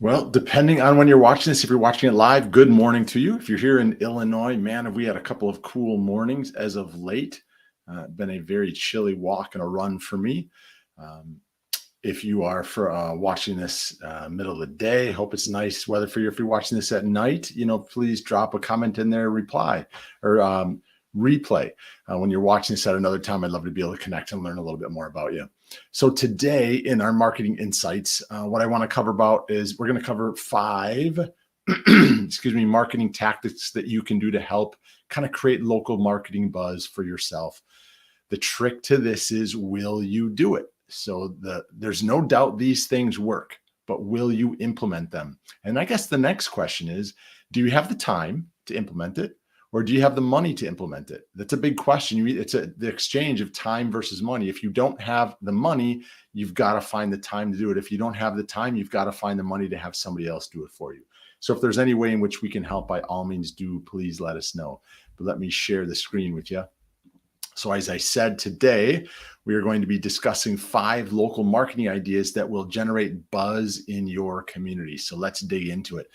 Well, depending on when you're watching this, if you're watching it live, good morning to you. If you're here in Illinois, man, have we had a couple of cool mornings as of late. Been a very chilly walk and a run for me. Um, if you are for watching this middle of the day, hope it's nice weather for you. If you're watching this at night, please drop a comment in there, reply or replay. When you're watching this at another time, I'd love to be able to connect and learn a little bit more about you. So today in our marketing insights, what I want to cover about is we're going to cover 5 marketing tactics that you can do to help kind of create local marketing buzz for yourself. The trick to this is, will you do it? So there's no doubt these things work, but will you implement them? And I guess the next question is, do you have the time to implement it? Or do you have the money to implement it? That's a big question. It's the exchange of time versus money. If you don't have the money, you've got to find the time to do it. If you don't have the time, you've got to find the money to have somebody else do it for you. So if there's any way in which we can help, by all means do, please let us know. But let me share the screen with you. So as I said, today, we are going to be discussing 5 local marketing ideas that will generate buzz in your community. So let's dig into it.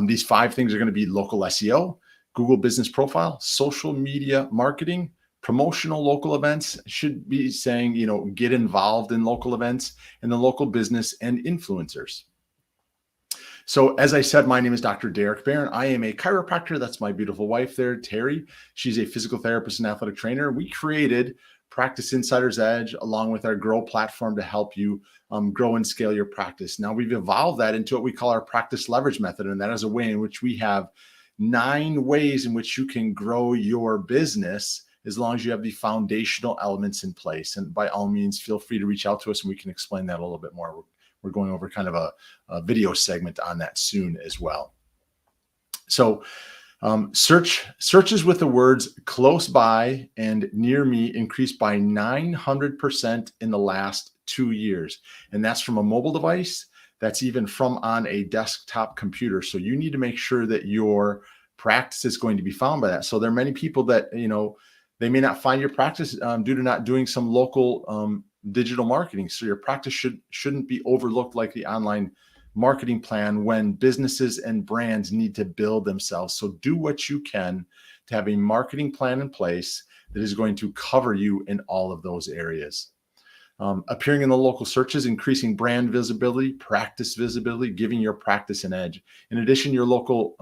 These 5 things are going to be local SEO, Google Business Profile, social media marketing, promotional local events. Should be saying, get involved in local events, and the local business and influencers. So as I said, my name is Dr. Derek Barron. I am a chiropractor. That's my beautiful wife there, Terry. She's a physical therapist and athletic trainer. We created Practice Insider's Edge along with our Grow platform to help you grow and scale your practice. Now we've evolved that into what we call our practice leverage method. And that is a way in which we have 9 ways in which you can grow your business as long as you have the foundational elements in place. And by all means, feel free to reach out to us and we can explain that a little bit more. We're going over kind of a video segment on that soon as well. So searches with the words close by and near me increased by 900% in the last 2 years. And that's from a mobile device. That's even from on a desktop computer. So you need to make sure that your practice is going to be found by that. So there are many people that, they may not find your practice due to not doing some local digital marketing. So your practice shouldn't be overlooked like the online marketing plan when businesses and brands need to build themselves. So do what you can to have a marketing plan in place that is going to cover you in all of those areas. Appearing in the local searches, increasing brand visibility, practice visibility, giving your practice an edge. In addition, your local,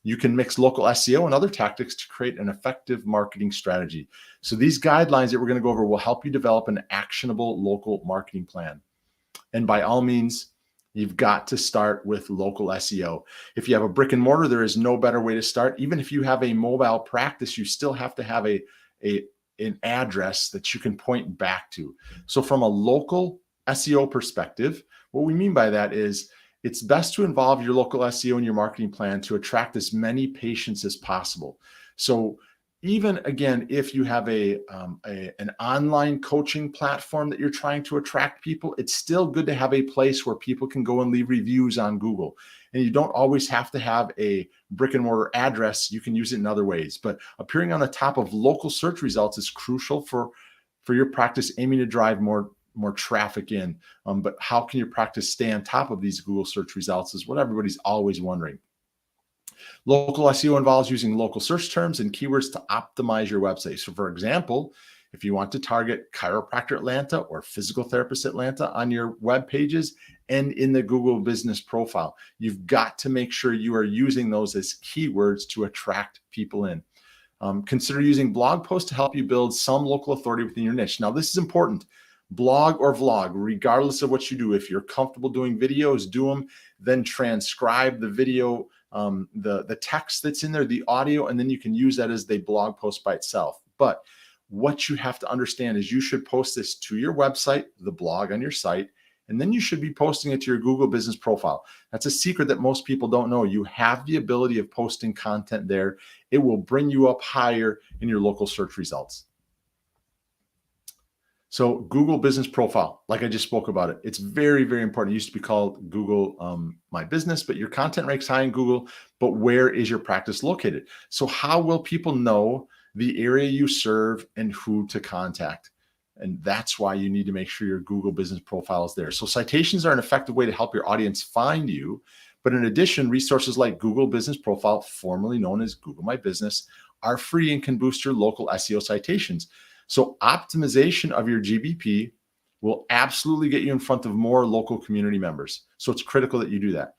you can mix local SEO and other tactics to create an effective marketing strategy. So these guidelines that we're going to go over will help you develop an actionable local marketing plan. And by all means, you've got to start with local SEO. If you have a brick and mortar, there is no better way to start. Even if you have a mobile practice, you still have to have an address that you can point back to. So from a local SEO perspective, what we mean by that is it's best to involve your local SEO in your marketing plan to attract as many patients as possible. So even again, if you have an online coaching platform that you're trying to attract people, it's still good to have a place where people can go and leave reviews on Google. And you don't always have to have a brick and mortar address. You can use it in other ways. But appearing on the top of local search results is crucial for your practice aiming to drive more traffic in. But how can your practice stay on top of these Google search results is what everybody's always wondering. Local SEO involves using local search terms and keywords to optimize your website. So for example, if you want to target Chiropractor Atlanta or Physical Therapist Atlanta on your web pages and in the Google Business Profile, you've got to make sure you are using those as keywords to attract people in. Consider using blog posts to help you build some local authority within your niche. Now, this is important. Blog or vlog, regardless of what you do, if you're comfortable doing videos, do them, then transcribe the video, the text that's in there, the audio, and then you can use that as the blog post by itself. But what you have to understand is you should post this to your website, the blog on your site, and then you should be posting it to your Google Business Profile. That's a secret that most people don't know. You have the ability of posting content there. It will bring you up higher in your local search results. So Google Business Profile, like I just spoke about it, it's very, very important. It used to be called Google My Business, but your content ranks high in Google, but where is your practice located? So how will people know the area you serve and who to contact? And that's why you need to make sure your Google business profile is there. So citations are an effective way to help your audience find you. But in addition, resources like Google Business Profile, formerly known as Google My Business, are free and can boost your local SEO citations. So optimization of your GBP will absolutely get you in front of more local community members. So it's critical that you do that.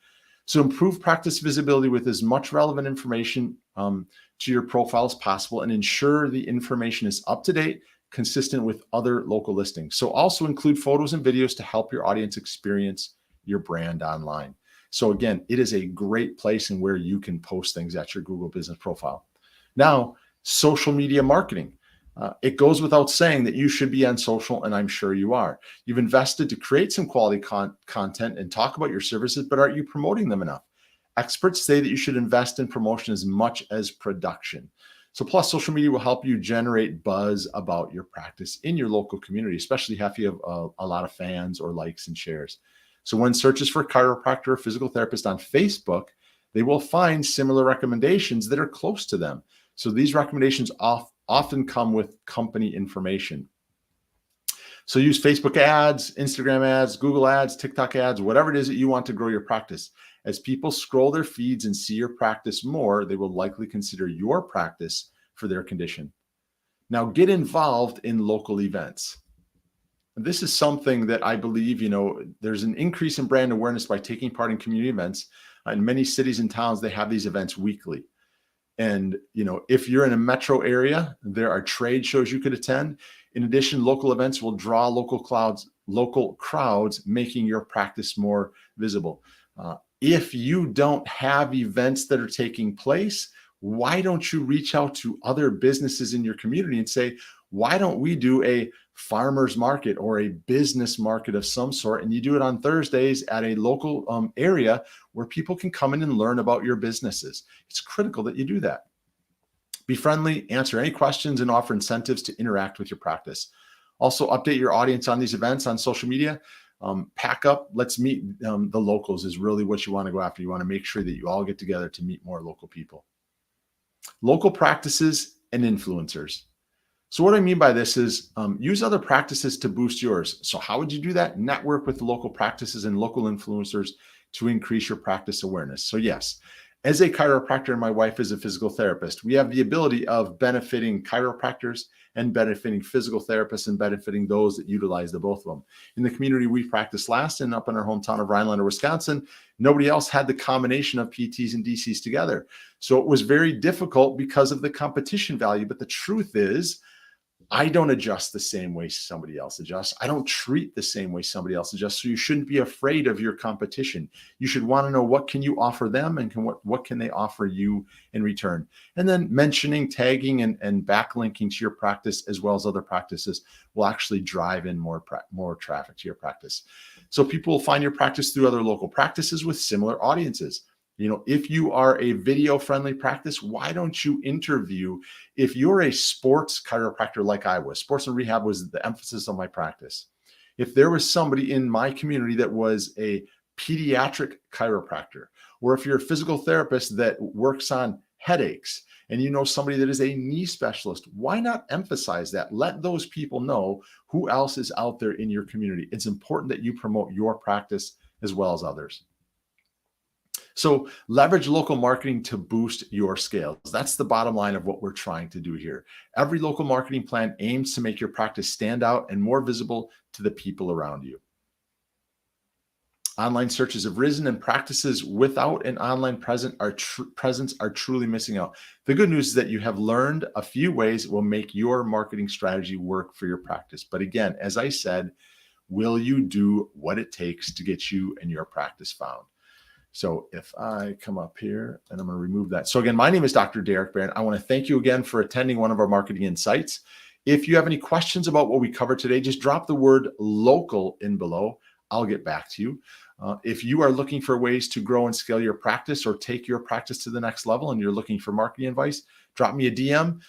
So improve practice visibility with as much relevant information to your profile as possible, and ensure the information is up to date, consistent with other local listings. So also include photos and videos to help your audience experience your brand online. So again, it is a great place and where you can post things at your Google Business Profile. Now, social media marketing. It goes without saying that you should be on social, and I'm sure you are. You've invested to create some quality content and talk about your services, but are you promoting them enough? Experts say that you should invest in promotion as much as production. So plus, social media will help you generate buzz about your practice in your local community, especially if you have a lot of fans or likes and shares. So when searches for chiropractor or physical therapist on Facebook, they will find similar recommendations that are close to them. So these recommendations often come with company information. So use Facebook ads, Instagram ads, Google ads, TikTok ads, whatever it is that you want to grow your practice. As people scroll their feeds and see your practice more, they will likely consider your practice for their condition. Now, get involved in local events. This is something that I believe, there's an increase in brand awareness by taking part in community events. In many cities and towns, they have these events weekly. And, if you're in a metro area, there are trade shows you could attend. In addition, local events will draw local crowds, making your practice more visible. If you don't have events that are taking place, why don't you reach out to other businesses in your community and say, why don't we do a farmer's market or a business market of some sort? And you do it on Thursdays at a local area where people can come in and learn about your businesses. It's critical that you do that. Be friendly, answer any questions, and offer incentives to interact with your practice. Also, update your audience on these events on social media. Pack up, let's meet the locals is really what you want to go after. You want to make sure that you all get together to meet more local people. Local practices and influencers. So what I mean by this is use other practices to boost yours. So how would you do that? Network with local practices and local influencers to increase your practice awareness. So yes, as a chiropractor and my wife is a physical therapist, we have the ability of benefiting chiropractors and benefiting physical therapists and benefiting those that utilize the both of them. In the community we practiced last and up in our hometown of Rhinelander, Wisconsin, nobody else had the combination of PTs and DCs together. So it was very difficult because of the competition value. But the truth is, I don't adjust the same way somebody else adjusts. I don't treat the same way somebody else adjusts. So you shouldn't be afraid of your competition. You should want to know what can you offer them and what can they offer you in return. And then mentioning, tagging, and backlinking to your practice as well as other practices will actually drive in more traffic to your practice. So people will find your practice through other local practices with similar audiences. If you are a video-friendly practice, why don't you interview? If you're a sports chiropractor like I was, sports and rehab was the emphasis of my practice. If there was somebody in my community that was a pediatric chiropractor, or if you're a physical therapist that works on headaches, and you know somebody that is a knee specialist, why not emphasize that? Let those people know who else is out there in your community. It's important that you promote your practice as well as others. So leverage local marketing to boost your scales. That's the bottom line of what we're trying to do here. Every local marketing plan aims to make your practice stand out and more visible to the people around you. Online searches have risen, and practices without an online presence are truly missing out. The good news is that you have learned a few ways that will make your marketing strategy work for your practice. But again, as I said, will you do what it takes to get you and your practice found? So if I come up here and I'm going to remove that. So again, my name is Dr. Derek Barron. I want to thank you again for attending one of our marketing insights. If you have any questions about what we covered today, just drop the word local in below. I'll get back to you. If you are looking for ways to grow and scale your practice or take your practice to the next level and you're looking for marketing advice, drop me a DM,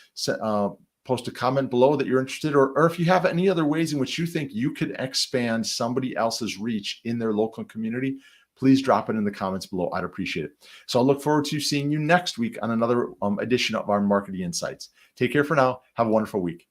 post a comment below that you're interested, or if you have any other ways in which you think you could expand somebody else's reach in their local community, please drop it in the comments below. I'd appreciate it. So I'll look forward to seeing you next week on another edition of our Marketing Insights. Take care for now. Have a wonderful week.